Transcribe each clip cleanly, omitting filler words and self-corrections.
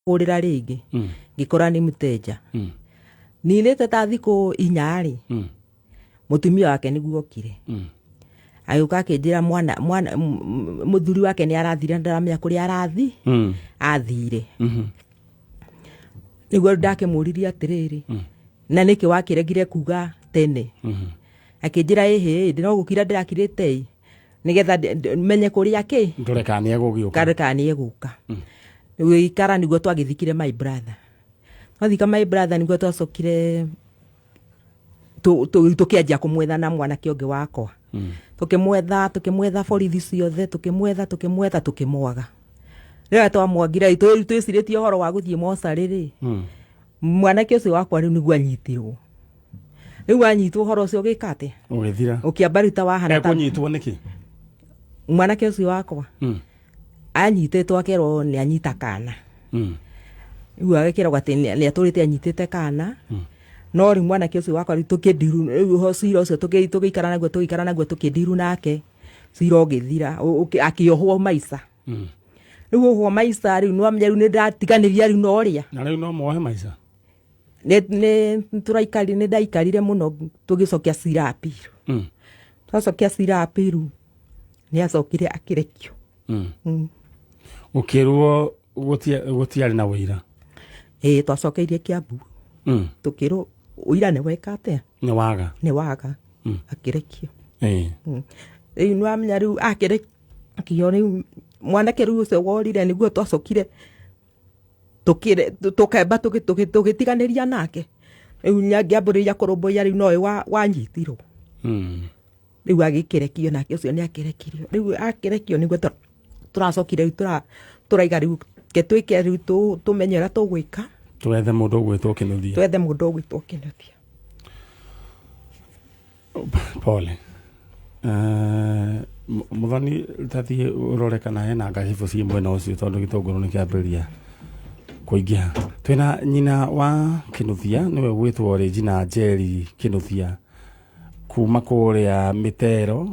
kũrĩra rĩngĩ ngĩkora nĩ mũteja ninĩte ta thikũ 4 mũtumia wake nĩguo okire agĩũka akĩnjĩra mwana mũthuri wake nĩ arathire ndaramenya kũrĩa arathi athire nĩguo ndakĩmũririe atĩrĩrĩ na nĩkĩ wakĩregire kuga tene akĩnjĩra ĩhĩ ndĩrogũkira ndĩrakirĩte nĩgetha menye kũrĩa kĩ ndũrekanie egũka nĩguo ikara nĩguo twagĩthikire my brother twathika my brother nĩguo twacokire tũkĩanjia kũmwetha na mwanake ũngĩ wakwa tũkĩmwetha borithi ciothe tũkĩmwetha tũkĩmwaga rĩrĩa twamwagire twĩcirĩtie ũhoro wa gũthiĩ mocarĩ mwanake ũcio wakwa rĩu nĩguo anyitirwo rĩu anyitwo ũhoro ũcio ũgĩka atĩa ũgĩthira ũkĩamba rĩu ta wahana ta kũnyitwo nĩkĩ mwanake ũcio wakwa anyitĩtwo akerwo nĩ anyita kana rĩu agĩkerwo atĩ nĩ atũrĩte anyitĩte kana no rĩu mwanake ũcio wakwa rĩu tũkĩndiru rĩu cira ũcio tũgĩikara naguo tũkĩndiru nake cira ũgĩthira akĩohwo maica rĩu ũhwo maica rĩu nĩwamenya rĩu nĩndatiganĩria rĩu no ũrĩa na rĩu no muohe maica nĩ ndaikarire mũno tũgĩcokia cira apiru twacokia cira apiru nĩ acokire akĩrekio ũkĩrwo gũtiarĩ na wĩira twacokeirie Kiambu tũkĩrwo ũira nĩ weka atĩa nĩ waga akĩrekio rĩu nĩwamenya rĩu akĩrekio rĩu mwanake rĩu ũcio worire nĩguo twacokire tũkemba tũgĩtiganĩria nake rĩu ngĩambĩrĩria kũrũmbũiya rĩu nowe wanyitirwo rĩu agĩkĩrekio nake ũcio nĩ akĩrekirio rĩu akĩrekio nĩguo tũracokire rĩu tũraiga rĩu twĩke rĩu tũmenye ũrĩa tũgwĩka twethe mũndũ ũgwĩtwo kĩnuthia pole muthoni tathiĩ ũrore kana hena ngahĩbũ ciĩ mwena ũcio tondũ gĩtũngũrũ nĩ kĩambĩrĩria kũingĩha twĩna nyina wa Kĩnuthia nĩwe gwĩtwo Regina Nyari Kĩnuthia kuma kũrĩa Mĩtero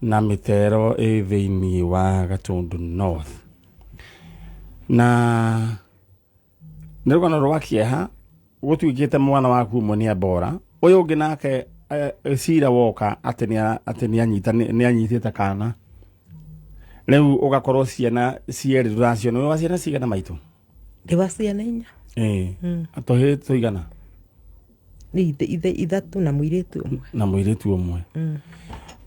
na Mĩtero thĩinĩ wa Gatundu North na nĩ rũgano rwa kĩeha gũtuĩkĩte mwana waku ũmwe nĩ abora ũyũ ũngĩ nake cira woka atĩ nĩ anyitĩte kana rĩu ũgakorwo ciana cierĩ rũracio nĩ wa ciana cigana maitũ ndĩwa ciana 4 atũhĩ tũigana ithatũ na mũirĩtu ũmwe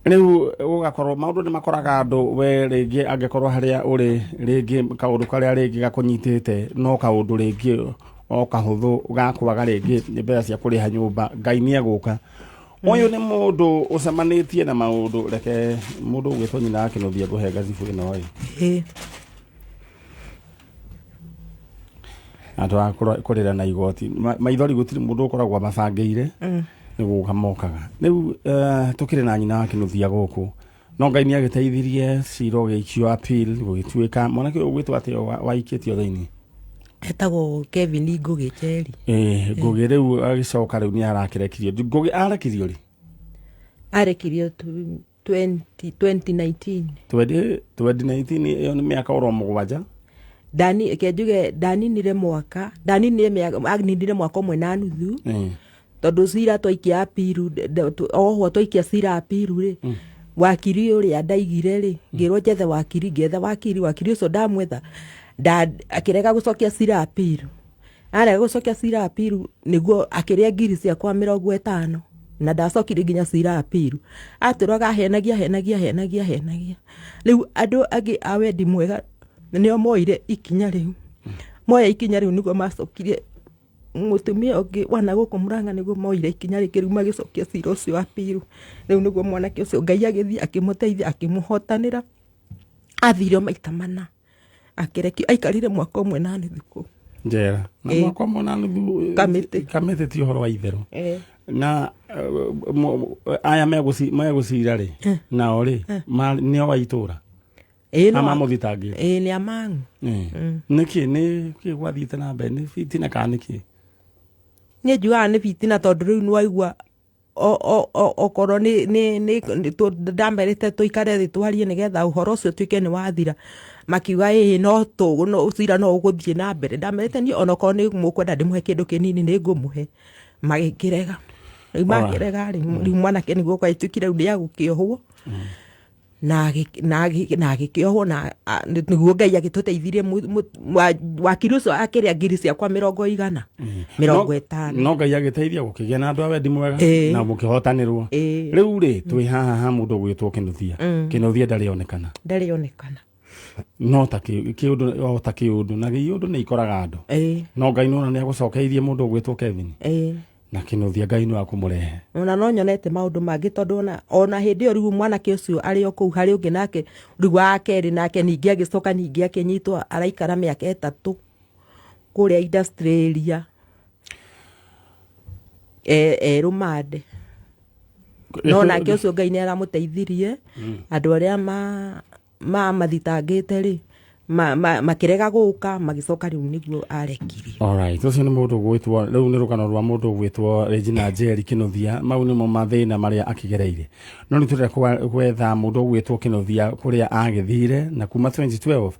rĩu ũgakorwo maũndũ nĩ makoraga andũ we rĩngĩ angĩkorwo harĩa ũrĩ rĩngĩ kaũndũ karĩa rĩngĩ gakũnyitĩte no kaũndũ rĩngĩ o kahũthũ gakwaga rĩngĩ nĩ mbeca cia kũrĩha nyũmba Ngai nĩ egũka ũyũ nĩ mũndũ ũcemanĩtie na maũndũ reke mũndũ ũgwĩtwo nyina wa Kĩnuthia ngũhe gathibũ ĩno andũ a kũrĩra na igoti maithori gũtirĩ mũndũ ũkoragwo mabangĩire nĩguo kamokaga rĩu tũkĩrĩ na nyina wa Kĩnuthia gũkũ no Ngai nĩ agĩteithirie cira ũgĩikio appeal gũgĩtuĩka mwanake ũyũ gwĩtwo atĩ waikĩtio thĩinĩ etagwo Kevin Ngũgĩ Njeri Ngũgĩ rĩu agĩcoka rĩu nĩ arakĩrekirio Ngũgĩ arekirio rĩ arekirio 2019 ĩyo nĩ mĩaka oro mũgwanja ndaninire mwaka ũmwe na nuthu tondũ cira twaikia apiru oho twaikia cira apiru rĩ wakiri ũrĩa ndaigire rĩ ngĩrwo njethe wakiri ngetha wakiri ũcio ndamwetha akĩrega gũcokia cira apiru arega gũcokia cira apiru nĩguo akĩrĩa ngiri ciakwa 50 na ndacokire nginya cira apiru atũraga henagia rĩu andũ angĩ a wendi mwega nĩo moire ikinya rĩu nĩguo macokire mũtumia ũngĩ wana gũkũ Mũrang'a nĩguo moire ikinya rĩu magĩcokia cira ũcio apiru rĩu nĩguo mwanake ũcio Ngai agĩthiĩ akĩmũteithia akĩmũhotanĩra athire maita mana akĩrekio aikarire mwaka ũmwe na nuthu njera na mwaka ũmwe na nuthu kamĩtĩ ti ũhoro wa itherũ na aya megũcira rĩ nao rĩ nĩo wa itũra mamũthitangĩte nĩ amang'u nĩkĩ gwathiĩte na mbere nĩ fitina kana nĩkĩ niĩ njugaga nĩ fitina tondũ rĩu nĩwaigua okorwo ni ndamerete tuikare thi twarie nigetha uhoro ucio tuike ni wathira makiuga no cira no uguthie na mbere ndamerete ni onokorwo ni mukwenda ndimuhe kindu kinini ni ngumuhe magikirega makirega riu mwanake niguo kwaituikire riu niagukiohwo na agikiohwo na niguo Ngai agituteithirie wakiri ucio akiria ngiri ciakwa 100 50 no Ngai agiteithia gukigia na andu a wendi mwega na mukihotanirwo riu ri twi haha mundu gwitwo Kinuthia ndarionekana no ta kiundu na giundu ni ikoraga andu no Ngai nona ni agucokeirie mundu gwitwo Kevin na Kinuthia Ngai ni akumurehe ona no nyonete maundu mangi tondu ona hindi riu mwanake ucio ari o kuu hari ungi nake riu akeri nake ningi agicoka ningi akinyitwa araikara miaka 3 kuria Australia rumande no nake ucio Ngai ni aramuteithirie andu aria mathitangite ri makirega guka magicoka riu niguo arekiri. Alright, ucio ni mundu gwitwo riu ni rukano rwa mundu gwitwo Regina Nyari Kinuthia mau nimo mathina maria akigereire no ni tureka gwetha mundu gwitwo Kinuthia kuria agithire na kuma 2012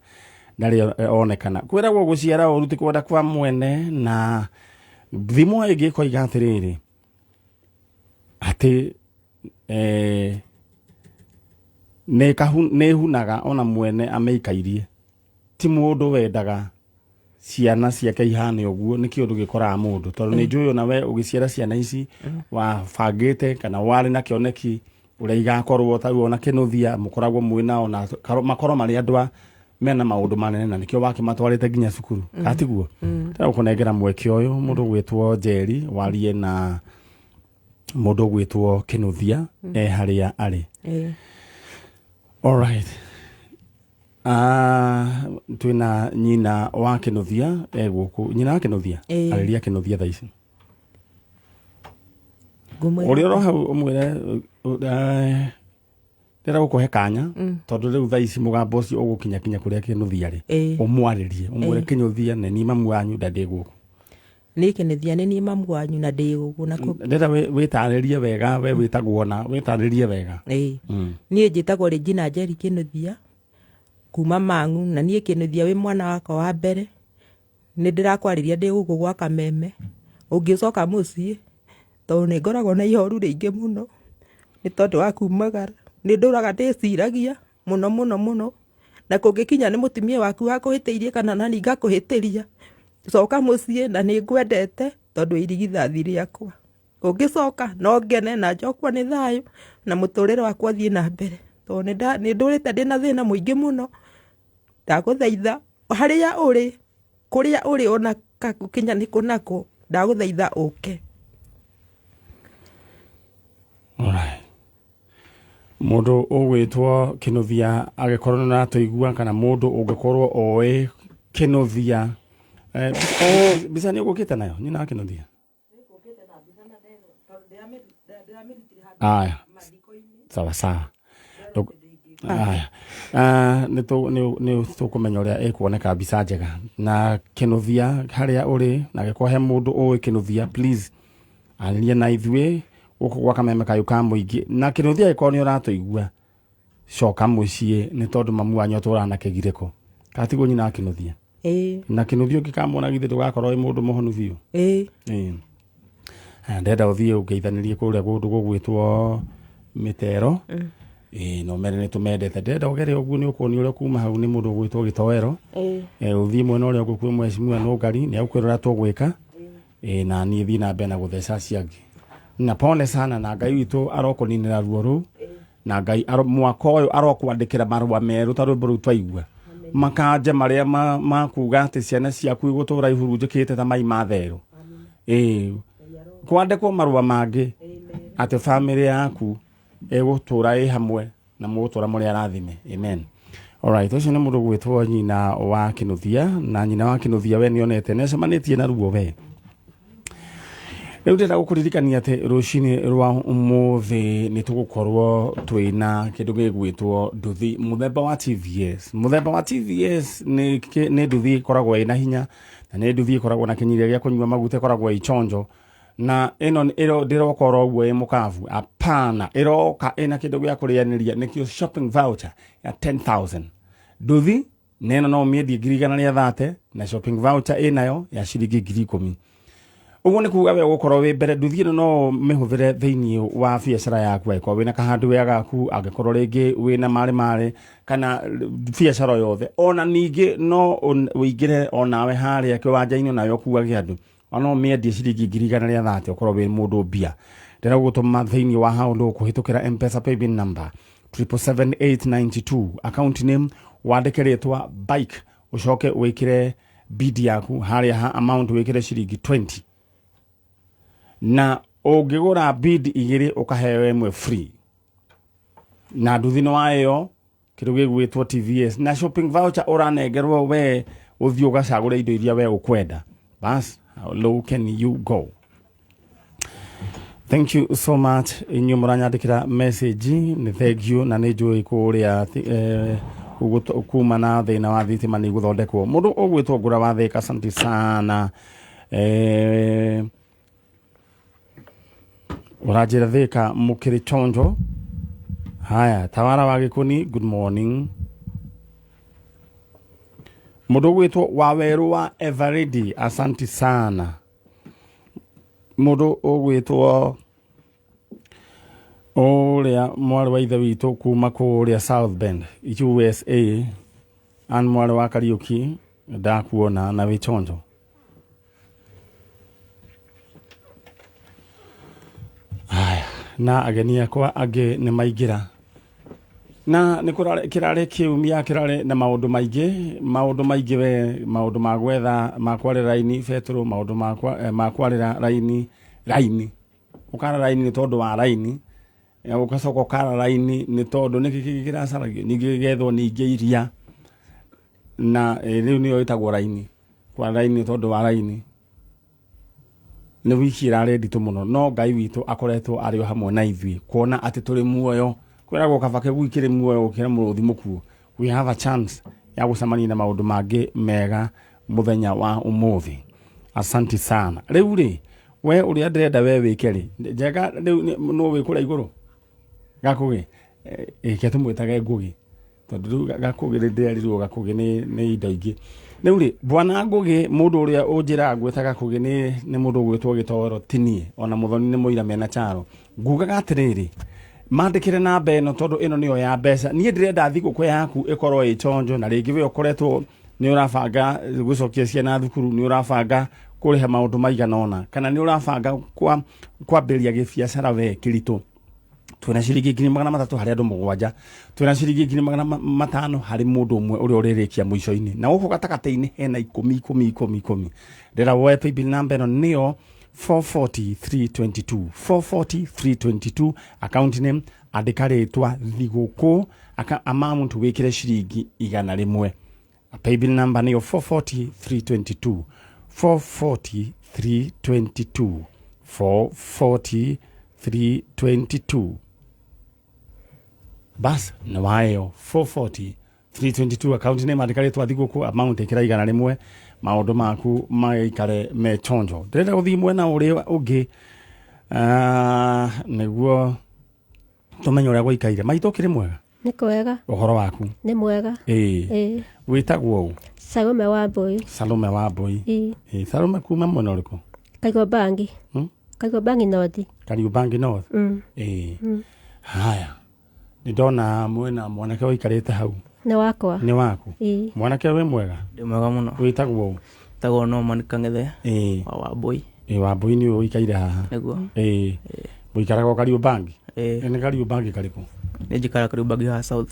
ndari onekana kwiragwo guciara uruti kwenda kwa mwene na thimo ingi koiga atiriri ati ne hunaga ona mwene ameikairie ti mundu wendaga ciana ciake ihane uguo ni kiundu gikoraga mundu tondu ni njuyo nawe ugiciara ciana ici wabangite kana wari na kioneki uria igakorwo ta wona Kinuthia mukoragwo mwina ona makoro mari andu mena maundu manene na nikio wakimatwarite nginya cukuru atiguo ta ukunengera mweke uyu mundu gwitwo Nyari warie na mundu gwitwo Kinuthia haria ari. Alright. Twina nyina wa Kinuthia guku nyina wa Kinuthia ariria Kinuthia tha ici urioro hau umwire ndera gukuhe kanya tondu riu tha ici mugambo ucio ugukinya kuria Kinuthia ri umwaririe umwire Kinuthia ne ni mamu wanyu ndandi guku ni Kinuthia ni mamu wanyu na ndi guku na ndera witaririe wega we witagwo na witaririe wega ni njitagwo Regina Nyari Kinuthia kuma mangu na nie Kinuthia wi mwana wakwa wa mbere ni ndirakwariria ndi guku gwa Kameme ungicoka mucii tondu ni ngoragwo na ihoru ringi muno ni tondu wa kumagara ni nduraga ndiciragia muno na kungikinya ni mutumia waku wa kuhitiirie kana nani ngakuhitiria coka mucii na ni ngwendete tondu irigithathi riakwa ungicoka no ngene na njokwa ni thayo na muturire wakwa thie na mbere tondu ni ndurite ndina thina muingi muno ndaguthaitha haria uri kuria uri ona gukinya ni kunako ndaguthaitha uke. Alright. Mundu ugwitwo Kinuthia agikorwo na tuigua kana mundu ungikorwo oe Kinuthia bisa ni ugukite nayo nyina wa Kinuthia aya sawa ni tukumenya uria ekuoneka bisa njega na Kinuthia haria uri na gikohe mundu uwe Kinuthia please ariria na ithwe guku gwa Kameme kayu ka muingi na Kinuthia iko ni uratuigua coka mucii ni tondu mamu wanyu turana kigireko katigo nyina Kinuthia na Kinuthia ngikamona githe tugakorwo i mundu muhonu biu ndenda uthie ungeithanirie kuria gundu gugwitwo Mitero no mere ni tumendete ndenda ugere uguo ni ukoni uria kuma hau ni mundu gwitwo Gitoero uthie mwena uria gukue mweshimua no ngari ni akwirora tugwika na ni thina mbere na gutheca ciangi na pole sana na Ngai witu arokuninira ruo ru na Ngai mwaka uyu arokwandikira marua meru taru buru twaigua makanje maria makuga ati ciana ciaku igutura ihurunjikite ta mai matheru kwandikwo marua mangi ati family yaku egutura i hamwe na mugutura muri arathime amen. Alright, ucio ni mundu gwitwo nyina wa Kinuthia na nyina wa Kinuthia we nionete necemanitie na ruo we riu ndenda gukuririkania ati rucini rwa umuthi ni tugukorwo twina kindu gigwitwo nduthi muthemba wa TVS ni nduthi koragwo ina hinya na ni nduthi koragwo na kinyiria gia kunywa maguta koragwo i chonjo na ino ndiroka oroguo mukavu apana iroka ina kindu gya kurianiria nikio shopping voucher ya 10,000 nduthi neno no miedi 130 na shopping voucher inayo ya ciringi 10,000 uguo ni kuga we gukorwo wi mbere nduthi ino no mihuthire thiini wa biacara yaku eko wina kahandu wega gaku angikorwo ringi wina mari kana biacara yothe ona ningi no uingire onawe haria kiwanja-ini nayo kuage andu ono miedi ciringi 130 ukorwo wi mundu mbia ndira gutuma thiini wa haundu kuhitukira M-Pesa paybill number 77892 account name wandike ritwa bike ucoke wikire bid yaku haria ha amount wikire ciringi 20 na ungigura bid igiri ukaheo imwe free na nduthino wayo kindu gigwitwo TVS na shopping voucher uranengerwo we uthio gacagura indo iria we ukwenda bas how low can you go. Thank you so much inyu muranyandikira message ni thank you na nijui kuria kuma na thina wa thitima ni guthondekwo mundu ugwitwo ngura wa thika asante sana urajira thika mukiri chonjo haya tawara wa gikuni good morning mundu ugwitwo waweru wa Everready asante sana mundu ugwitwo oria mwari wa ithe witu kuma kuria South Bend USA an mwari wa Kariuki ndakuona na wichonjo haya na ageni akwa age ni maigira na nikurare kirare kiumia kirare na maundu maigi we maundu magwetha makwarira raini fetro maundu makwarira raini ukara raini ni tondu wa raini ukacoka ukara raini ni tondu nikikiracaragio nigigethwo ningi iria na riu niyo itagwo raini kwa raini tondu wa raini ni wiki irare nditu muno no Ngai witu akoretwo ari hamwe na ithui kuona ati turi muoyo kwiragwo kabake gwikire muoyo ukira muruthi mukuo we have a chance ya gucamania na maundu mangi mega muthenya wa umuthi asante sana riu ri we uria ndirenda we wike ri njega riu no wikura iguru gakugi ke tumwitage ngugi tondu gakugi ndirirwo gakugi ni indo ingi riu ri bwana ngugi mundu uria unjira gwetaga kugi ni mundu gwitwo Gitoro tinie ona muthoni ni muira mena charo ngugaga atiriri mandikire na beno tondu ino niyo ya mbeca nie ndirenda thiguku yaku ikorwo ichonjo na ringi we ukoretwo ni urabanga gucokia ciana thukuru ni urabanga kuriha maundu maiganona kana ni urabanga kwambiria gibiacara we kirito twina ciringi 300 hari andu 7 twina ciringi 500 hari mundu umwe uri uririkia muico-ini na uko gatakate-ini hena 10 ndira we paybill number no niyo 44322 account name andika ritwa thiguku amount wikire ciringi 100 paybill number niyo 44322 bas na wayo 44322 account name andika ritwa thiguku amount ikira 100 maundu maku maikare me chonjo ndirenda guthii mwena uria ungi niguo tumenye uria gwaikaire maitokire mwega ni kwega uhoro waku ni mwega witagwo Salome wa Boy Salome kuma mwena uriku Kariobangi North Kariobangi North haya ndona mwena mwanake waikarite hau ni wakwa ni waku mwanake we mwega ndi mwega muno witagwo tagwo no manikang'ethe wa Boy wa Boy ni uikaire haha niguo muikaraga Kariobangi ni Kariobangi kariku ni njikara Kariobangi ha south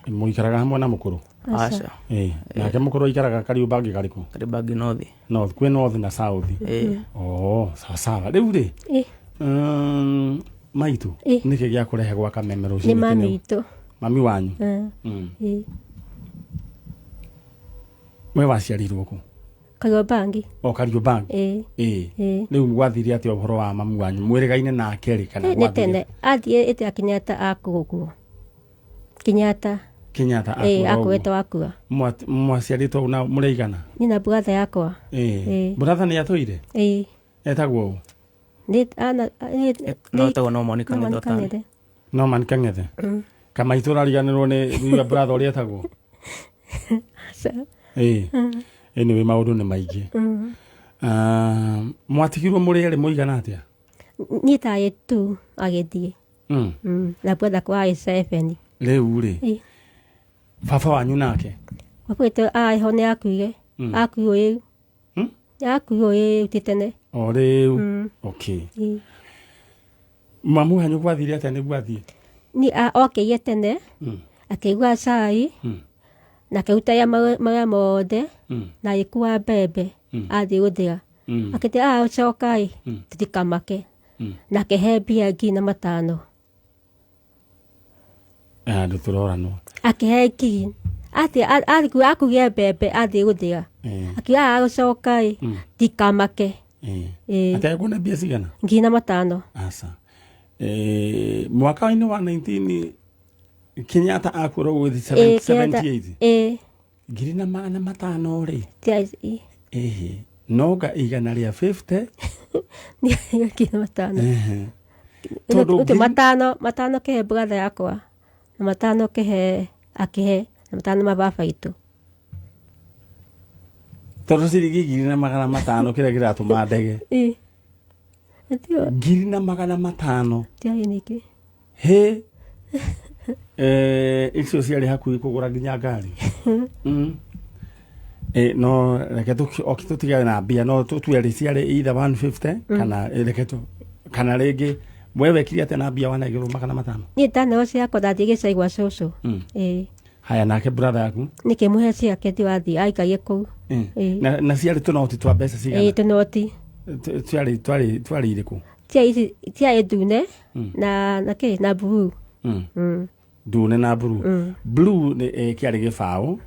muikaraga hamwe na mukuru aca nake mukuru ikaraga Kariobangi kariku Kariobangi north kwi north na south sawa riu ri maitu niki gya kurehe gwa kamemero ni mami wanyu mwe waciarirwo ku Kariobangi Kariobangi riu gwathiria ati uhoro wa mami wanyu mwirigaine nake ri kana gwathiria nete athie ite Kenyatta akuguo Kenyatta akuweta wakua mwaciaritwo na mureigana nina brother yakwa brother ni atoire etagwo no etagwo Norman Kang'ethe. Norman Kang'ethe. Kama itũrariganĩrwo nĩ your brother ũrĩa etagwo. Anyway, maũndũ nĩ maingĩ. Mwatigirwo mũrĩ erĩ mũigana atĩa? Niĩ tarĩ tu agĩthiĩ. Na kwenda kwa 7. Rĩu rĩ. Baba wanyu nake? Wakwĩte ho nĩ akuire. Akuirwo rĩu. Akuirwo rĩu ti tene. O rĩu. Okay. Mamu wanyu gwathire atĩa nĩguo athiĩ? Ni okĩire tene. Akĩigua cai. Na akĩruta marĩa mothe. Na agĩkua mbembe. Athiĩ gũthĩa. Akĩte ũcoka tũtikamake. Na akĩhe mbia 5,000. Andũ tũroranwo. Akĩhe 1,000. Akuire mbembe athiĩ gũthĩa. Akiuga ũcoka tikamake. Ategũna mbia cigana? 5,000. Asa. Mwaka-inĩ wa 19 Kenyatta akurwo with 78. 5,000 rĩ. Noga igana rĩa 50. Ni 5,000. Tondũ matano kehe brother yakwa. Na 5 kehe akihe. Na 5 mababa itu. Tondũ ciringi 500 kĩrĩa kĩratũma ndege. 500. Tiarĩ nĩkĩ. He. Icio ciarĩ hakuhĩ kũgũra nginya ngari. No reke tũtigane na mbia no twĩrĩ ciarĩ either 150 kana kana rĩngĩ wewe kĩrĩa atĩ na mbia wanegĩrwo 500. Niĩ tano ciakwa ndathiĩ gĩcai gwa Cucu. Haya nake brother yaku? Nĩkĩmũhe ciake thiwathi aikarie kũu. Na ciarĩ tũnoti twa mbeca cigana? Tũnoti. Twarĩ irĩkũ? Tiarĩ ndune na blue. Ndune na blue. Blue nĩ kĩarĩ gĩbaũ.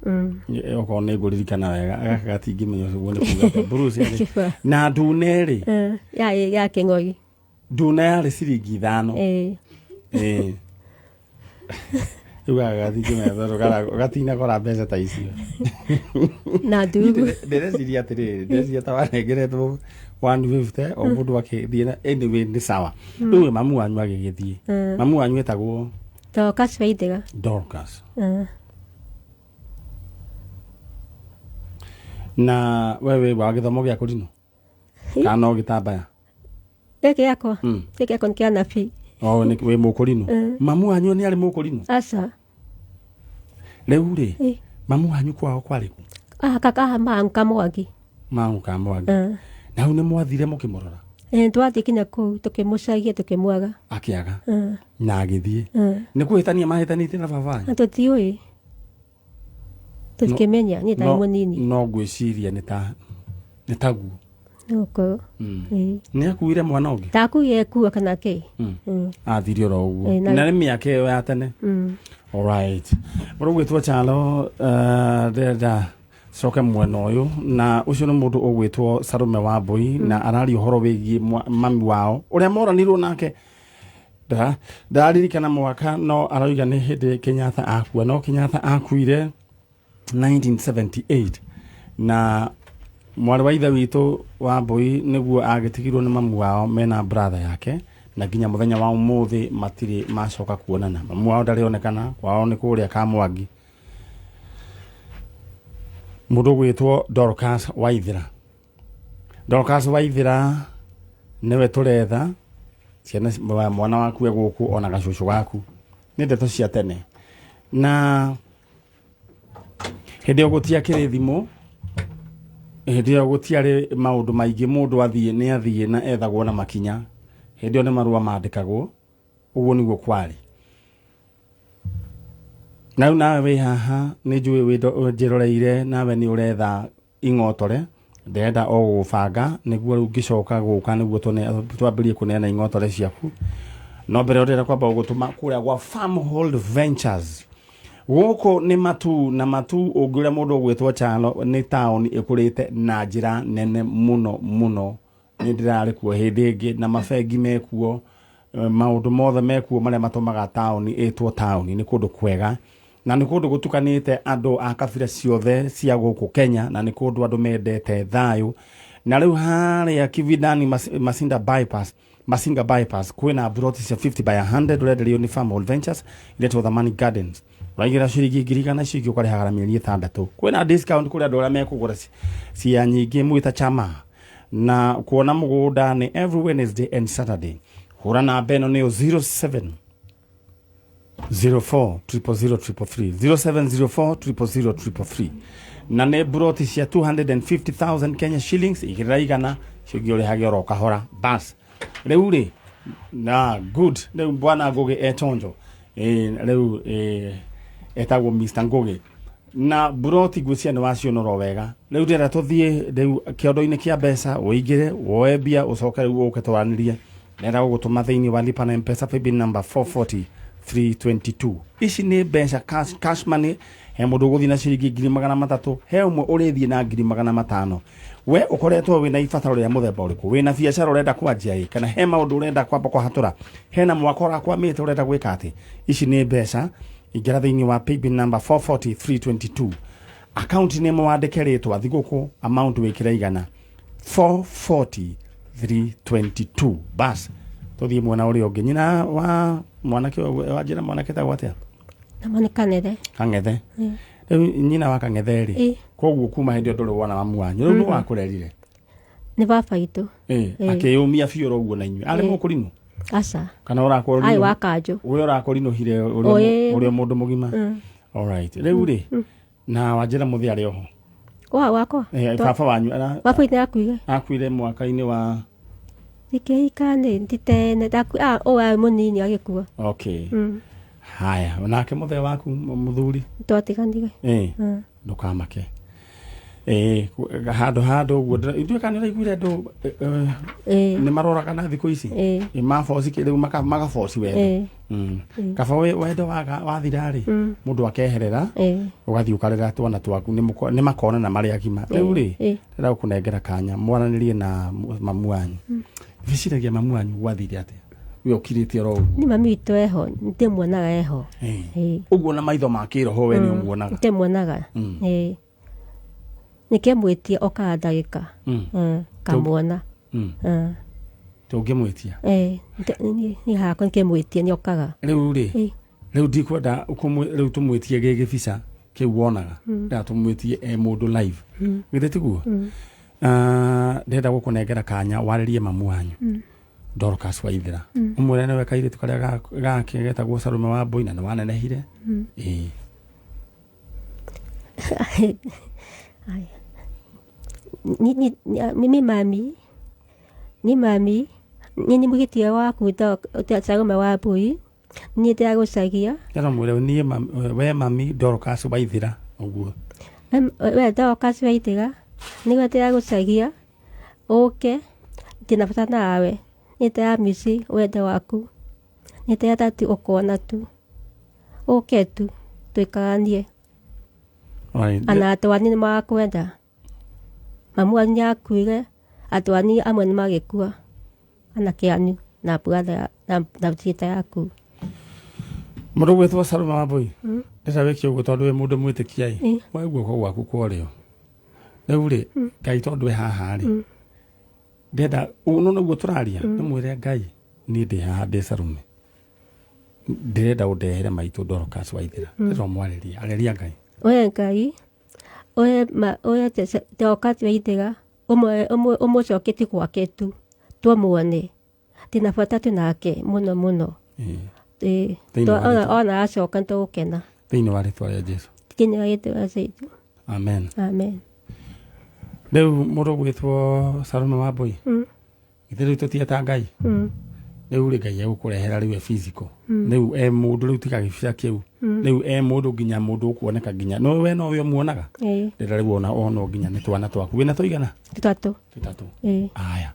Okorwo nĩ ngũririkana wega agatingĩmenya ũguo nĩ kuuga blue ciarĩ. Na ndune rĩ? Yarĩ ya kĩng'ori. Ndune yarĩ ciringi 5. Rĩu agatingĩmenya gatina kora mbeca ta icio. Na ndungu. Ndĩreciria atĩrĩrĩ, ndĩreciria ta wanengeretwo 150 o mũndũ akĩthiĩ na anyway nĩ sawa. Rĩu mamu wanyu agĩgĩthiĩ. Mamu wanyu etagwo Dorcas Waithera. Dorcas. Na wewe wa gĩthomo gĩa kũrinũ? Kana gĩtambaya? Gĩkĩ yakwa. Gĩkĩ yakwa nĩ kĩa nabii. Nĩ wĩ mũkũrinũ. Mamu wanyu nĩ arĩ mũkũrinũ? Aca. Rĩu rĩ, mamu wanyu kwao kwarĩ kũ? Kaka Mangu Kamwangi. Mangu Kamwangi. Na hau nĩ mwathire mũkĩmũrora? Twathiĩ kinya kũu tũkĩmũcaria tũkĩmwaga. Akĩaga. Na agĩthiĩ. Nĩ kũhĩtania mahĩtanĩtie na baba wanyu? Tũtiũĩ. Tũtikĩmenya niĩ tarĩ mũnini. No ngwĩciria nĩ taguo. Nĩgũkorwo. Nĩ akuire mwana ũngĩ? Takuire kuo kana kĩ? Athire oro ũguo. Na nĩ mĩaka ĩyo ya tene? Alright. Mũrũgwĩtwo Chalo ndĩrenda coke mwena ũyũ na ũcio nĩ mũndũ ũgwĩtwo Salome Wambui na araria ũhoro wĩgiĩ mami wao ũrĩa moranirwo nake ndaririkana mwaka no arauga nĩ hĩndĩ Kenyatta akua no Kenyatta akuire 1978 na mwarĩ wa ithe witũ Wambui nĩguo agĩtigirwo nĩ mamu wao mena brother yake na nginya mũthenya wa ũmũthĩ matirĩ macoka kuonana. Mamu wao ndarĩonekana kwao nĩ kũrĩa Kamwangi. Mũndũ gwĩtwo Dorcas Waithera. Dorcas Waithera nĩwe tũretha ciana mwana waku gũkũ ona gacucu gaku. Nĩ ndeto cia tene. Na hĩndĩ ĩyo gũtiakĩrĩ thimũ, hĩndĩ ĩyo gũtiarĩ maũndũ maingĩ mũndũ athiĩ na ethagwo na makinya. Hĩndĩ ĩyo nĩ marũa mandĩkagwo. Ũguo nĩguo kwarĩ. Nawe wĩ haha nĩ njũĩ wĩnjĩroreire nawe nĩ ũretha ing'otore ndenda o gũbanga nĩguo rĩu ngĩcoka gũka nĩguo twambĩrĩrie kũneana ing'otore ciaku no mbere ũrenda kwamba gũtũma kũrĩa gwa Farmhold Ventures gũkũ nĩ matu na matu ũngĩũrĩa mũndũ ũgwĩtwo Chalo nĩ taũni ĩkũrĩte na njĩra nene mũno nĩ ndĩrarĩ kuo hĩndĩ ĩngĩ na mabengi mekuo maũndũ mothe mekuo marĩa matũmaga taũni ĩtwo taũni nĩ kũndũ kwega na nĩ kũndũ gũtukanĩte andũ a kabira ciothe cia gũkũ Kenya na nĩ kũndũ andũ mendete thayũ na rĩu harĩa Kivindani Masinga bypass kwĩna broti cia 50 by 100 ũrenderio nĩ Farm Ventures iretwo Thamani Gardens ũraigĩra ciringi 1,000 ciũkĩ ũkarĩhaga mĩeri 6 kwĩna discount kũrĩ andũ arĩa mekũgũra cia nyingĩ mwĩta chama na kuona mũgũnda nĩ every Wednesday and Saturday hũra namba ĩno nĩyo 0704003333 na nĩ broti cia 250,000 Kenya shillings igĩrĩra igana ciũkĩ ũrĩhage oro kahora bas rĩu rĩ na good rĩu bwana Ngũgĩ etonjo rĩu etagwo Mr. Ngũgĩ na broti ngwĩcia nĩ wacionoro wega rĩu ndĩrenda tũthiĩ rĩu kĩondo-inĩ kĩa mbeca ũingĩre woe mbia ũcoke rĩu ũke twaranĩrie nenda gũgũtũma thĩinĩ wa lipa na M-Pesa paybill number 440,322 ici nĩ mbeca cash money he mũndũ ũgũthiĩ na ciringi 300,000 he ũmwe ũrĩthiĩ na 500,000 we ũkoretwo wĩna ibataro rĩa mũthemba ũrĩkũ wĩna biacara ũrenda kwanjia kana he maũndũ ũrenda kwamba kũhatũra hena mwaka ũrakwamĩte ũrenda gwĩka atĩ ici nĩ mbeca ingĩra thĩinĩ wa paybill number 440,322 account name wandĩke rĩtwa thigũkũ amount wĩkĩra igana 440,322 bas tũthiĩ mwena ũrĩa ũngĩ nyina wa mwanake wanjĩra mwanake tagwo atĩa na mwana Kang'ethe rĩu nyina wa Kang'ethe rĩ koguo kuma hĩndĩ ndũrĩ wona mamu wanyu rĩu nĩ wakũrerire nĩ baba itũ akĩyũmia biũ ũguo na inyuĩ arĩ mũkũrinũ aca kana ũrakorwo ai wa Kanjũ we ũrakorinũhire ũrĩa mũndũ mũgima alright rĩu rĩ na wanjĩra mũthĩ arĩ oho wakwa baba wanyu baba itũ akuire mwaka-inĩ wa ikĩikane nditene oya mũnini agĩkua okay haya nake mũthee waku mũthuri twatiganire ndũkamake handũ ũguo ithuĩ kana nĩraiguire andũ nĩ maroraga na thikũ ici maboci rĩu magaboci wendo kaba wendo wathira-rĩ mũndũ akeherera ũgathiĩ ũkarera twana twaku nĩ makonana marĩ agima rĩu-rĩ ndĩrenda gũkũnengera kanya mwaranĩrie na mamu wanyu viciragia mamu wanyu gwathire atĩa we ũkirĩte oro ũguo nĩ mami witũ eho ndĩmuonaga eho ũguo na maitho ma kĩroho we nĩ ũmuonaga ndĩmuonaga nikĩmwĩtia okaga ndagĩka kamuona tũngĩmwĩtia niĩ hakwa nikĩmwĩtia nĩ okaga rĩu-rĩ rĩu ndikwenda rĩu tũmwĩtie gĩ gĩbica kĩu wonaga nda tũmwĩtie mũndũ live githĩ tiguo ndĩrenda gũkũnengera kanya warĩrie mamu wanyu Dorcas Waithĩra ũmwĩre nĩwe kairĩtu karĩa gake getagwo Salome wa Mbũi na nĩ wanenehire ni mami ni mũgĩtia waku Salome wa Mbũi niĩ ndĩragũcagia mwĩre niĩ we mami Dorcas Waithĩra ũguo we Dorcas Waithĩra nĩwe ndĩragũcagia ũke ndĩna bata nawe nĩ ndĩramisi wendo waku nĩ ndĩrenda tu ũkona tu ũke tu tũikaranie ana atwani nĩ magakwenda mamu wanyu nĩakuire atwani amwe nĩ magĩkua anake anyu na brother na tita yaku mũndũ gwĩtwo Salome wa Mbũi ndĩrenda wĩkie ũguo tondũ wĩ mũndũ mwĩtĩkia wa guoko gwaku kwarĩo rĩu-rĩ Ngai tondũ wĩ haha-rĩ ndĩrenda ũno nĩguo tũraria ndĩmwĩre Ngai niĩ ndĩ haha ndĩ Salome ndĩrenda ũndehere maitũ Dorcas Waithĩra ndĩrenda mwarĩria areria Ngai oye Ngai oye Dorcas Waithĩra ũmũcoketie gwake tu tũmuone ndĩna bata tu nake mũno mũno ona acoka nĩtũgũkena thĩinĩ wa rĩtwa rĩa Jesũ thĩinĩ wa rĩtwa rĩa Jesũ amen rĩu mũndũ gwĩtwo Salome wa Mbũi githĩ rĩu tũtieta Ngai rĩu-rĩ Ngai egũkũrehera rĩu physical rĩu mũndũ rĩu tiga gĩbica kĩu rĩu mũndũ nginya mũndũ ũkuoneka nginya no we no we ũmuonaga ndĩrenda rĩu ono nginya nĩ twana twaku wĩna tũigana tũtatũ aya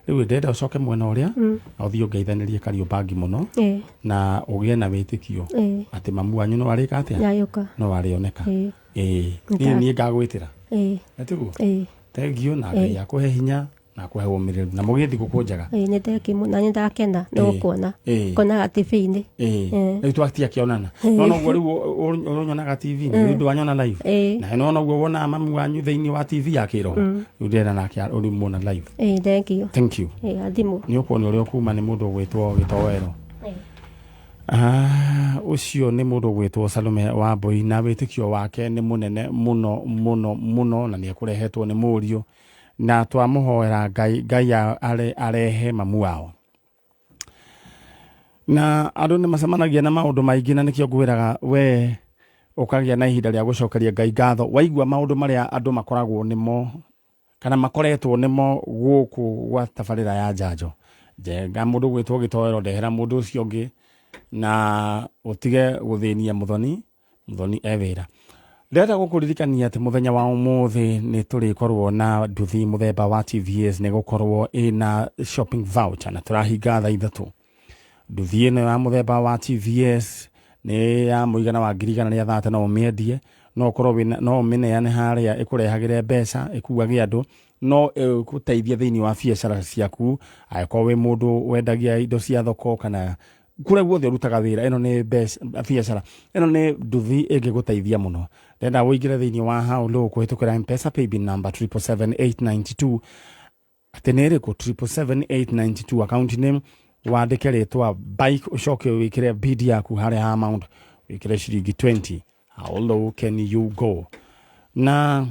rĩu ndĩrenda ũcoke mwena ũrĩa na ũthiĩ ũngeithanĩrie Kariũbangi mũno na ũgĩe na wĩtĩkio atĩ mamu wanyu no arĩka atĩa no arĩoneka niĩ ngagwĩtĩra tiguo tengio na Ngai akũhe hinya na kuhe ũmĩrĩru na mũgĩthi gũkũnjaga nĩ ndeki mũno nĩ ndakena nĩ gũkuona konaga TV-inĩ rĩu twatia kĩonana no noguo rĩu ũronyonaga TV nĩ ũndũ wanyona live na no noguo wona mami wanyu thĩinĩ wa TV ya kĩroho rĩu ndĩrenda nake ũrĩ muona live thank you athimũ nĩ ũkuona ũrĩa ũkuma nĩ mũndũ ũgwĩtwo gĩtowero ucio nĩ mũndũ ũgwĩtwo Salome wa Mboi na wĩtĩkio wake nĩ mũnene mũno na nĩ ekũrehetwo nĩ mũriũ na twamũhoera Ngai arehe mamu wao na andũ nĩ macemanagia na maũndũ maingĩ na nĩkĩo ngwĩraga we ũkagĩa na ihinda rĩa gũcokeria Ngai ngatho waigua maũndũ marĩa andũ makoragwo nimo kana makoretwo nimo gũkũ gwa tabarĩra ya njanjo njenga mũndũ gwĩtwo gĩtowero ndehera mũndũ ũcio ũngĩ na utige guthĩnia muthoni ewĩra ndĩrenda gũkũririkania atĩ mũthenya wa ũmũthĩ nĩ tũrĩkorwo na nduthi mũthemba wa TVS nĩ gũkorwo ĩna shopping voucher na tũrahinga thaa 3 nduthi ĩno ya mũthemba wa TVS nĩ ya mũigana wa 130 no ũmĩendie no ũkorwo no ũmĩneane harĩa ĩkũrehagĩre mbeca ĩkuage andũ no gũteithia thĩinĩ wa biacara ciaku angĩkorwo wĩ mũndũ wendagia indo cia thoko kana kure guothe urutaga wĩra ĩno nĩ biacara ĩno nĩ nduthi ĩngĩgũteithia mũno ndenda ũingĩre thĩinĩ wa hau lo kũhĩtũkĩra M-Pesa paybill number 77892 atĩ nĩ ĩrĩkũ 77892 account name wandĩke rĩtwa bike ũcoke wĩkĩre bid yaku harĩa ha amount wĩkĩre ciringi 20 how low can you go na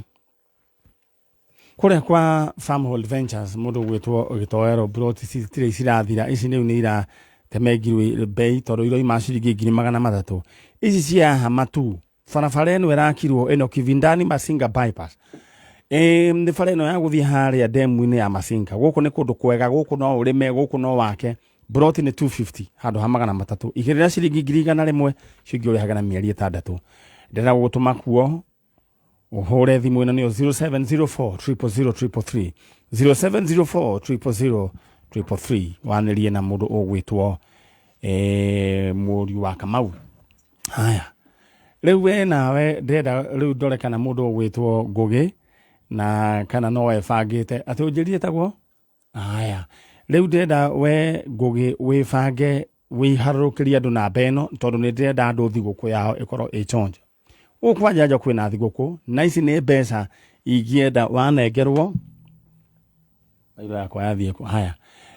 kũrĩa kwa Farmhold Ventures mũndũ gwĩtwo gĩtowero brought citirĩ cirathira ici nĩu nĩ ira temegirwe bei toro iro imashirigi 300 ici cia hamatu barabara ĩno ĩrakirwo ĩno Kivindani Masinga bypass nĩ bara ĩno ya gũthiĩ harĩa demu-inĩ ya Masinga gũkũ nĩ kũndũ kwega gũkũ no ũrĩme gũkũ no wake broti nĩ 250 handũ ha 300 igĩrĩra ciringi 100 ciũngĩ ũrĩhaga na mĩeri 6 ndĩrenda gũtũma kuo ũhũre thimũ ĩno nĩyo 0704 0704 wanĩrie na mũndũ ũgwĩtwo mũriũ wa Kamau haya rĩu we nawe ndĩrenda rĩu ndore kana mũndũ ũgwĩtwo Ngũgĩ na kana no webangĩte atĩ ũnjĩrie taguo haya rĩu ndĩrenda we Ngũgĩ wĩbange wĩharũrũkĩrie andũ namba ĩno tondũ nĩ ndĩrenda andũ thigũkũ yao ĩkorwo ĩchonje ũkwa njanjo kwĩna thigũkũ na ici nĩ mbeca ingĩenda wanengerwo iro yakwa yathiĩ haya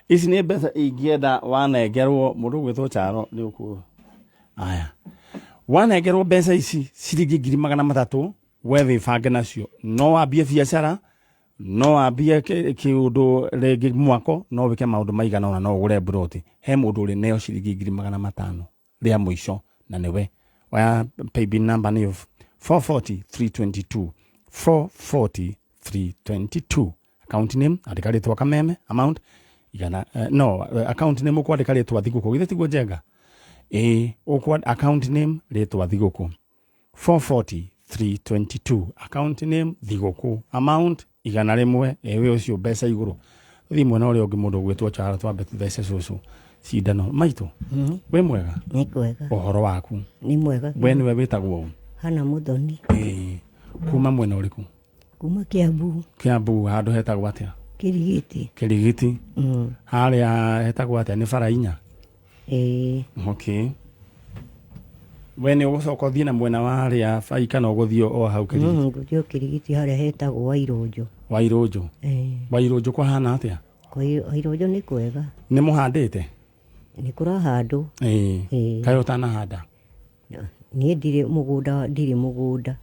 ici nĩ mbeca ingĩenda wanengerwo mũndũ gwĩtwo Charo nĩ ũkũ haya wanengerwo mbeca ici ciringi 300 wethe bange nacio no wambie biacara no wambie kĩũndũ rĩngĩ mwako no wĩke maũndũ maigana ona no ũgũre broti he mũndũ ũrĩ neo ciringi 500 rĩa mũico na nĩwe waya paybill number nĩ 440322 440322 account name andĩka rĩtwa Kameme amount igana no account name ũkwandĩka rĩtwa thigũkũ githĩ tiguo njenga account name rĩtwa thigũkũ 440322 account name thigũkũ amount igana rĩmwe we ũcio mbeca igũrũ thĩ mwena ũrĩa ũngĩ mũndũ gwĩtwo Chara twambe thece Cucu cindano maitũ we mwega nĩ kwega ũhoro waku nĩ mwega we nĩwe wĩtagwo hana mũthoni kuma mwena ũrĩkũ kuma Kiambu handũ hetagwo atĩa Kĩrigiti harĩa hetagwo atĩa nĩ bara 4 okay we nĩ ũgũcoka ũthiĩ na mwena wa harĩa bai kana ũgũthiĩ o hau ngũthiĩ Kĩrigiti harĩa hetagwo Wairũnjũ Wairũnjũ kwa hana atĩa Wairũnjũ nĩ kwega nĩ mũhandĩte nĩ kũrahandwo kaĩ ũtanahanda niĩ ndirĩ mũgũnda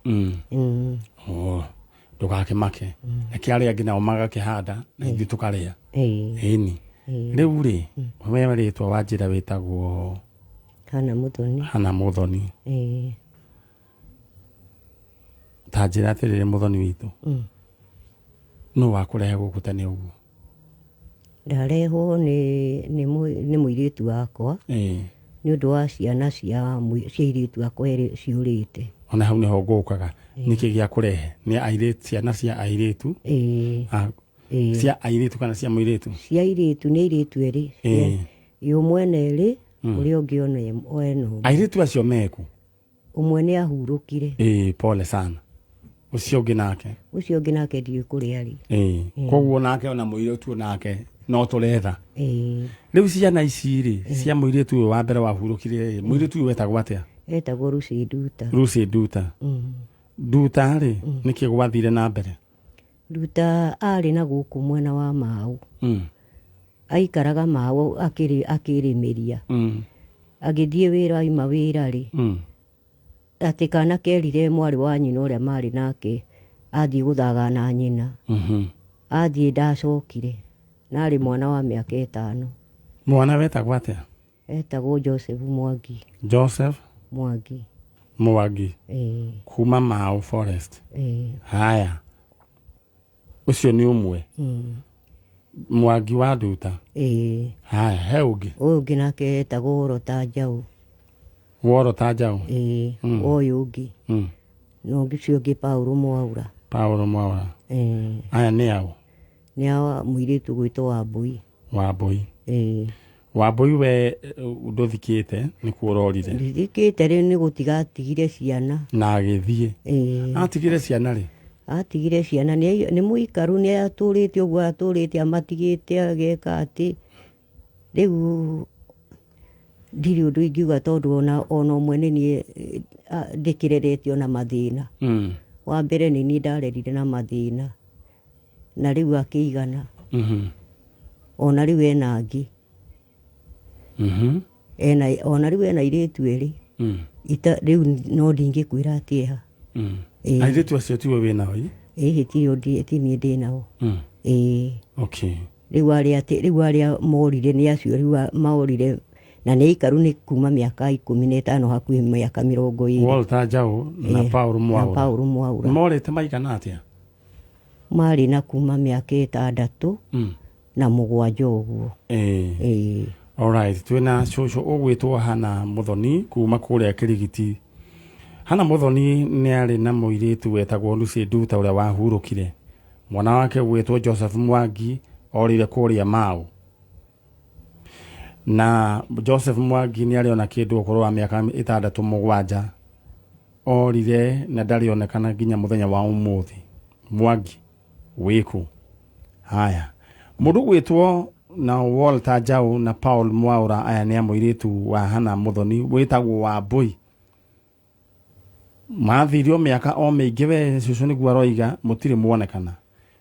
ndũgakĩmake nĩkĩ arĩa angĩ nao magakĩhanda na ithuĩ tũkarĩa ĩni rĩu rĩ we rĩtwa wa njĩra wĩtagwo Hana Mũthoni ta njĩra atĩrĩrĩ Mũthoni witũ no wakũrehe gũkũ tene ũguo ndarehwo nĩ mũirĩtu wakwa nĩ ũndũ wa ciana cia airĩtu akwa ciũrĩte ona hau nĩho ngũkaga nĩkĩ gĩa kũrehe nĩ airĩtu ciana cia airĩtu cia airĩtu kana cia mũirĩtu cia airĩtu nĩ airĩtu erĩ ũmwe nerĩ ũrĩa ũngĩ ona airĩtu acio meku ũmwe nĩ ahurũkire pole sana Ucio ũngĩ nake. Ucio ũngĩ nake ndiũĩ kũrĩa arĩ. Koguo nake ona mũirĩtu nake no tũretha. Rĩu ciana ici rĩ cia mũirĩtu ũyũ wa mbere wahurũkire mũirĩtu ũyũ wetagwo atĩa? Etagwo Lucy Nduta. Lucy Nduta. Nduta rĩ nĩkĩ gwathire na mbere? Nduta arĩ na gũkũ mwena wa Mau. Aikaraga Mau akĩrĩmĩria. Agĩthiĩ wĩra aima wĩra rĩ. Atĩ kana kerire mwarĩ wa nyina ũrĩa marĩ nake athiĩ gũthaga na nyina. Athiĩ ndacokire. Narĩ mwana wa mĩaka 5. Mwana wetagwo atĩa? Etagwo Joseph Mwangi. Joseph Mwangi. Mwangi. Kuma Mau Forest. Haya. Ucio nĩ ũmwe. Mwangi wa Nduta. Haya, he ũngĩ. Ũngĩ nake etagwo Worota Njaũ. Worota Njaũ. Ũyũ ũngĩ. No ũcio ũngĩ Paulo Mwaura. Paulo Mwaura. Aya nĩ aũ? Nĩ a mũirĩtu gwĩtwo Wambui. Wambui. Wambui we ndũthikĩte nĩ kuororire. Ndithikĩte rĩu nĩ gũtiga atigire ciana. Na agĩthiĩ. Atigire ciana rĩ? Atigire ciana nĩ mũikaru nĩ atũrĩte ũguo atũrĩte amatigĩte ageka atĩ rĩu ndirĩ ũndũ ingiuga tondũ ona ũmwe nĩ niĩ ndĩkĩrerete ona mathĩna. Wa mbere nĩ niĩ ndarerire na mathĩna na rĩu akĩigana. Ona rĩu ena angĩ. Ona rĩu ena airĩtu erĩ. Rĩu no ndingĩkwĩra atĩ eha. Airĩtu acio tiwe wĩ nao ĩ? Ti niĩ ndĩ nao. Okay. Rĩu arĩa morire nĩ acio rĩu morire na nĩ ikaru nĩ kuma mĩaka 15 hakuhĩ mĩaka 20. Walter Njaũ na Paulo Mwaura. Na Paulo Mwaura. Morĩte maigana atĩa? Marĩ na kuma mĩaka 6 na 7 ũguo. Alright, twĩna cũcũ ũgwĩtwo Hana Mũthoni kuma kũrĩa Kĩrigiti. Hana Mũthoni nĩ arĩ na mũirĩtu wetagwo Lucy Nduta ũrĩa wahurũkire. Mwana wake gwĩtwo Joseph Mwangi orire kũrĩa Mau. Na Joseph Mwangi nĩ arĩ ona kĩndũ ũkũrũ wa mĩaka 6-7 orire na ndarĩ onekana nginya mũthenya wa ũmũthĩ. Mwangi wĩkũ? Haya, mũndũ gwĩtwo na Walter Njaũ na Paul Mwaura aya nĩ mũirĩtu wa Hana Mũthoni wĩtagwo Wambui. Mathirio mĩaka o mĩingĩ we cũcũ nĩguo aroiga mũtirĩ muonekana.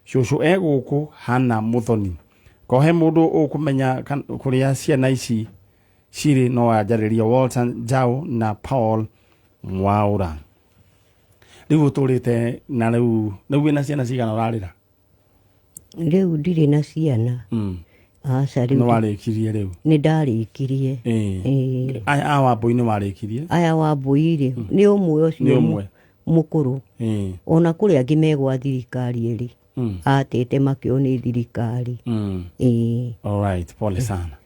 Cũcũ egũkũ Hana Mũthoni. Kohe mũndũ ũkũmenya kũrĩa ciana ici cirĩ no anjarĩria Walter Njaũ na Paul Mwaura. Rĩu tũrĩte na rĩu wĩna ciana cigana ũrarĩra? Rĩu ndirĩ na ciana. Aca rĩu. Nĩ warĩkirie rĩu? Nĩ ndarĩkirie. Aya Wambui nĩ warĩkirie? Aya Wambui rĩ nĩ ũmwe ũcio mũkũrũ. Ona kũrĩa angĩ megwa thirikari ĩrĩ. Atete makĩo nĩ thirikari. Alright, pole sana.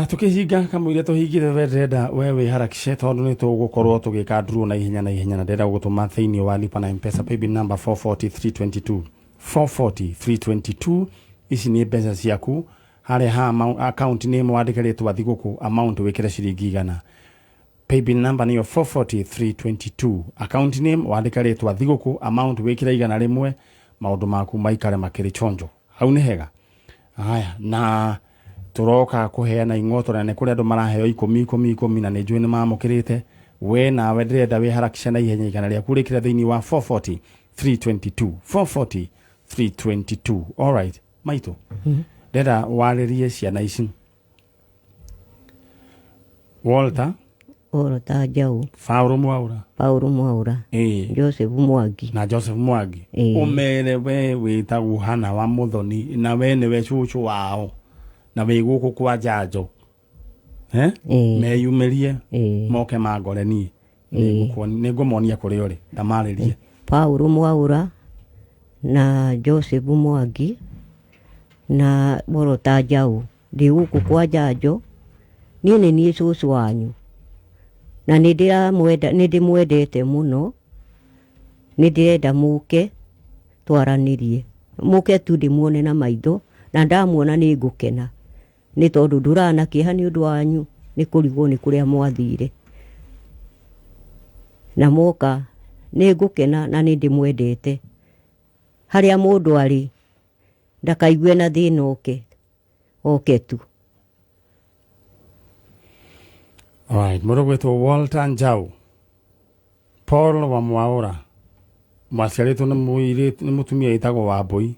Tukihinga kamũira tũhingire we ndĩrenda we wĩharakishe tondũ nĩ tũgũkorwo tũgĩka draw na ihenya na ndĩrenda gũtũma thĩinĩ wa lipa na M-Pesa paybill number 440322 440322. Ici nĩ mbeca ciaku harĩa ha account name wandĩke rĩtwa thigũkũ amount wĩkĩre ciringi 100. Paybill number niyo 440322. Account name wandĩke rĩtwa thigũkũ amount wĩkĩre 100 maũndũ maku maikare makĩrĩ chonjo. Hau nĩ hega. Haya, na turoka kuheana ing'oto na kũrĩa andũ maraheo 10 na nĩ njũĩ nĩ mamũkĩrĩte. We nawe ndĩrenda wĩharakisha na ihenya igana rĩaku rĩkĩra thĩinĩ wa 440322 440322. Alright, maitũ. Ndĩrenda warĩrie ciana ici. Walter Njaũ. Paulo Mwaura. Joseph Mwangi. Na Joseph Mwangi. Ũmere we wĩtagwo Hana wa Mũthoni na we nĩwe cũcũ wao na wĩ gũkũ kwa njanjo. Meyumĩrie moke mangore niĩ. Nĩngũmonia kũrĩa ũrĩ ndamarĩrie. Paulo Mwaura na Joseph Mwangi na Worota Njaũ ndĩ gũkũ kwa njanjo. Niĩ nĩ niĩ cũcũ wanyu na nĩndĩmwendete mũno. Nĩndĩrenda mũke twaranĩrie, mũke tu ndĩmuone na maitho na ndamuona nĩ ngũkena nĩ tondũ ndũrana kĩeha nĩ ũndũ wanyu nĩ kũrigwo nĩ kũrĩa mwathire na moka nĩ ngũkena na nĩ ndĩmwendete harĩa mũndũ arĩ ndakaigue na thĩna oke tu. Alright, mũndũ gwĩtwo Walter Njau Paul wa Mwaũra mwaciarĩtwo nĩ mũtumia wĩtagwo Wambũi.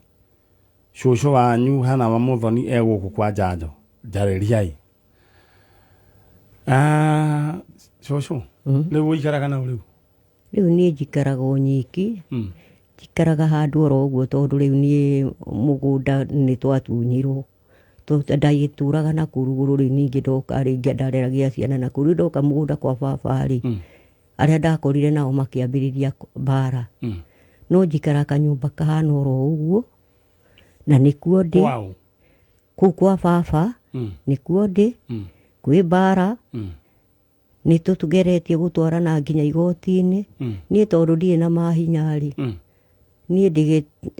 Cũcũ wanyu Hana wa Mũthoni gũkũ kwa Njanjo njarĩriai. Cũcũ rĩu ũikaraga na rĩu? Rĩu niĩ njikaraga o nyiki, njikaraga handũ oro ũguo tondũ rĩu niĩ mũgũnda nĩ twatunyirwo. Ndagĩtũraga na kũu rũgũrũ, rĩu ningĩ ndoka rĩngĩ ndareragia ciana na kũu, rĩu ndoka mũgũnda kwa baba rĩ, arĩa ndakorire nao makĩambĩrĩria mbara. No njikara kanyũmba kahana oro ũguo na nĩkuo ndĩ. Kũu kwa baba nĩkuo ndĩ, kwĩ mbara nĩ tũgeretie gũtwarana nginya igoti-inĩ. Niĩ tondũ ndirĩ na mahinya rĩ, niĩ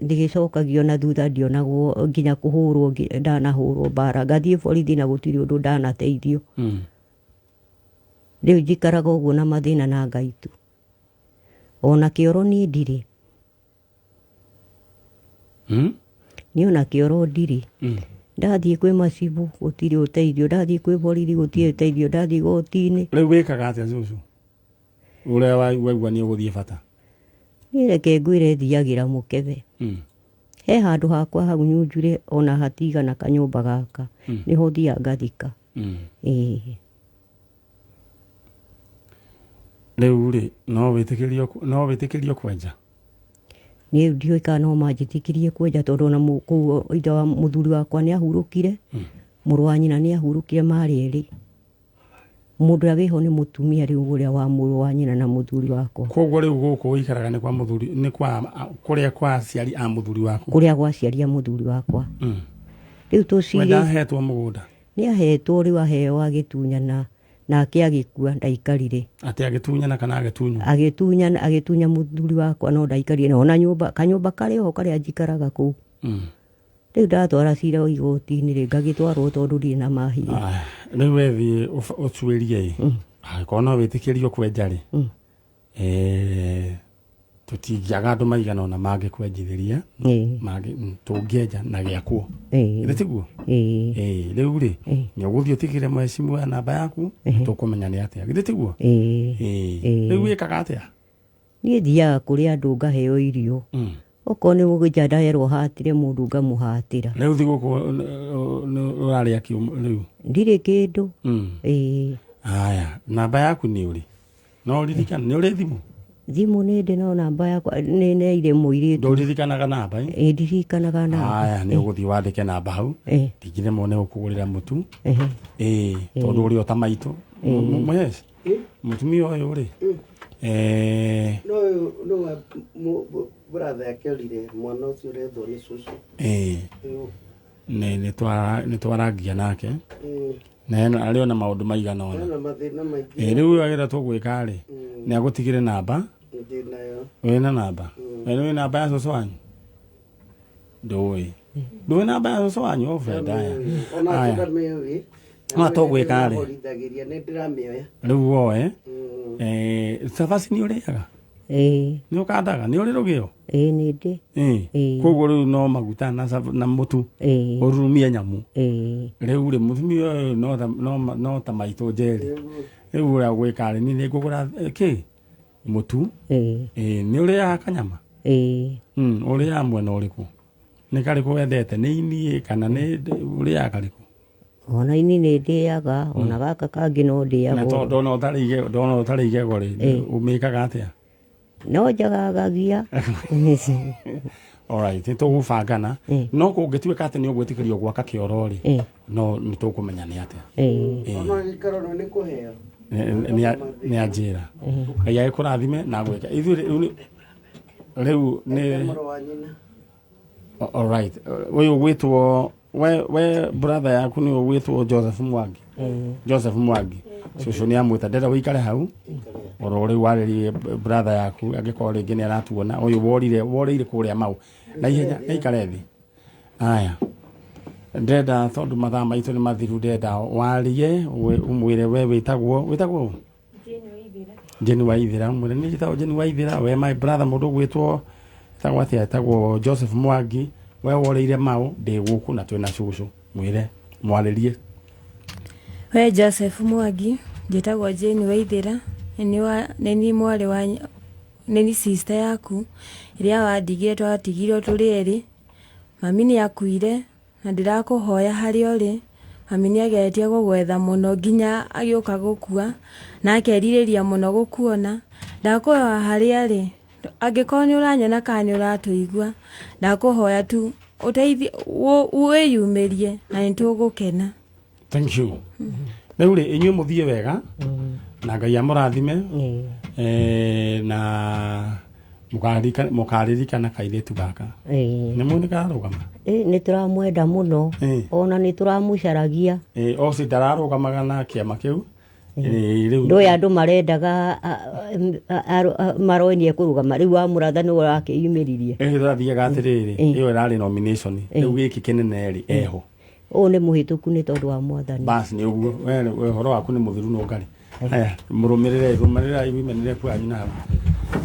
ndĩgĩcokagio na thutha, ndionagwo nginya kũhũrwo, ndanahũrwo mbara ngathiĩ borithi na gũtirĩ ũndũ ndanateithio. Rĩu njikaraga ũguo na mathĩna na Ngai tu. Ona kĩoro niĩ ndirĩ, niĩ ona kĩoro ndirĩ. Ndathiĩ kwĩ macibũ gũtirĩ ũteithio, ndathiĩ kwĩ borithi gũtirĩ ũteithio, ndathiĩ igoti-inĩ. Rĩu wĩkaga atĩa Cũcũ ũrĩa waigua nĩ ũgũthiĩ bata? Niĩ reke ngwĩre thiagĩra mũkebe. He handũ hakwa hau nyunjure ona hatigana kanyũmba gaka, nĩho thiaga ngathika. Rĩu rĩ no wĩtĩkĩrio kwenja? Niĩ ndiũĩ kana no manjĩtĩkĩrie kwenja tondũ ona kũu ithe wa mũthuri wakwa nĩ ahurũkire, mũrũ wa nyina nĩ ahurũkire marĩ erĩ. Mũndũ ũrĩa wĩho nĩ mũtumia rĩu ũrĩa wa mũrũ wa nyina na mũthuri wakwa. Koguo rĩu gũkũ ũikaraga nĩ kwa mũthuri, nĩ kũrĩa kwa aciari a mũthuri wakwa? Kũrĩa gwa aciari a mũthuri wakwa. Rĩu tũcirĩ we ndahetwo mũgũnda? Nĩ ahetwo, rĩu aheo agĩtunyana nake agĩkua ndaikarire. Atĩ agĩtunyana kana agĩtunywo? Agĩtunya mũthuri wakwa no ndaikarire, na ona kanyũmba karĩ ho karĩa njikaraga kũu. Rĩu ndatwara cira igoti-inĩ rĩ, ngagĩtwarwo tondũ ndirĩ na mahinya. Rĩu wethiĩ ũtuĩrie angĩkorwo no wĩtĩkĩrio kwenja rĩ, tũtingĩaga andũ maigana ona mangĩkwenjithĩria, tũngĩenja na gĩakuo. Githĩ tiguo? Rĩu rĩ nĩ ũgũthiĩ ũtigĩre mheshimiwa namba yaku, tũkũmenya nĩ atĩa. Githĩ tiguo? Rĩu wĩkaga atĩa? Niĩ thiaga kũrĩ andũ ngaheo irio. Okorwo nĩ mũgũnja ndaherwo hatire mũndũ ngamũhatĩra. Rĩu thigũkũ ũrarĩa kĩ rĩu? Ndirĩ kĩndũ. Haya, namba yaku nĩ ũrĩ? No ũririkana nĩ ũrĩ thimũ? Thimũ nĩ ndĩ, no namba yakwa nĩ neire mũirĩtu. Ndũririkanaga namba? Ndirikanaga namba. Haya, nĩ ũgũthiĩ wandĩke namba hau, tingire mone ũkũgũrĩra mũtu. Tondũ ũrĩ o ta maitũ. Mwes mũtumia ũyũ rĩ, brother akerire mwana ũcio ũrethwo nĩ Cucu. Nĩ twarangia nake na arĩ ona maũndũ maigana ona. Rĩu wagĩra tũgwĩka rĩ, nĩ agũtigire namba? Wĩna namba? Wĩna namba ya Cucu wanyu? Ndũĩ namba ya Cucu wanyu? Ofrenda no tũgwĩka rĩ, rĩu woe cabaci nĩ ũrĩaga? Nĩ ũkandaga? Nĩ ũrĩ rũgĩo? Nĩ ndĩ. Koguo rĩu no maguta na mũtu ũrurumie nyamũ. Rĩu rĩ mũtumia ũyũ no ta maitũ Njeri. Rĩu ũrĩa gwĩka rĩ, nĩ ngũgũra kĩ mũtu. Nĩ ũrĩaga kanyama? Ũrĩaga mwena ũrĩkũ? Nĩ karĩkũ wendete? Nĩ ini kana nĩ ũrĩaga karĩkũ? Ona ini nĩ ndĩaga, ona gaka kangĩ no ndĩaga. Na tondũ ndona ũtarĩ igego rĩ, ũmĩkaga atĩa? No njagagagia. Alright, nĩ tũgũbangana. No kũngĩtuĩka atĩ nĩ ũgwĩtĩkĩrio gwaka kĩoro rĩ, no nĩ tũkũmenya nĩ atĩa. Ona gĩikaro nĩ kũheo. Nĩ anjĩra. Ngai agĩkũrathime na gwĩka. Ithuĩ rĩu nĩ alright. Ũyũ gwĩtwo we brother yaku nĩ ũgwĩtwo Joseph Mwangi. Cucu nĩ amwĩta ndenda wĩikare hau oro rĩu warĩrie brother yaku angĩkorwo rĩngĩ nĩ aratuona ũyũ worĩire kũrĩa mau na ihenya aikare thĩ. Haya, ndenda tondũ mathaa maitũ nĩ mathiru, ndenda warie ũmwĩre we wĩtagwo Jeni Waithira mwene ni jitao Jeni Waithira we my brother mundu gwitwo tagwo Joseph Mwangi we woreire mau ndi guku na twina cucu mwire mwaririe. We Joseph Mwangi jitagwo Jeni Waithira neni mwari wa neni sister yaku iria wandigire twatigirwo turi eri. Mami ni akuire na ndirakuhoya hari ori. Mami ni ageretie gugwetha muno nginya agioka gukua na akeririria muno gukuona. Ndakuhoya hari ari angikorwo ni uranyona kana uratuigua ndakuhoya tu uteithie wiyumirie na nitugukena. Thank you. Riu ri inyuĩ muthie wega na Ngai amurathime na mukaririkana kairitu gaka. Nĩ mwene kararũgama? Nĩ tũramwenda mũno ona nĩ tũramũcaragia. Oci ndararũgamaga na kĩama kĩu. Ndũĩ andũ marendaga maronie kũrũgama rĩu amũratha nĩ ũrakĩyumĩririe. Tũrathiaga atĩrĩrĩ ĩyo ĩrarĩ nomination rĩu gĩkĩ kĩnene rĩ eho. Ũũ nĩ mũhĩtũku nĩ tondũ wa Mwathani. Basi nĩ ũguo we ũhoro waku nĩ mũthiru no ngarĩ. Aya mũrũmĩrĩre imenire kwanyu na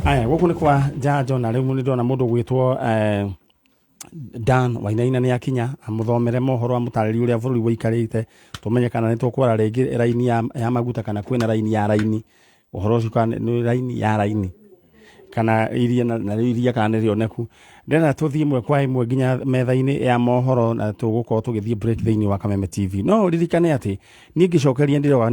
aya gũkũ nĩ kwa njanjo na rĩu nĩ ndona mũndũ gwĩtwo Dan Wainaina nĩ akinya amũthomere mohoro amũtarĩrie ũrĩa bũrũri waikarĩte tũmenye kana nĩ tũkwara rĩngĩ raini ya maguta kana kwĩna raini ya raini ũhoro ũcio kana nĩ raini ya raini kana iria na iria kana nĩ rĩoneku. Ndĩrenda tũthiĩ ĩmwe kwa ĩmwe nginya metha-inĩ ya mohoro na tũgũkorwo tũgĩthiĩ break thĩinĩ wa Kameme TV. No ririkane atĩ niĩ ngĩcokeria ndĩroga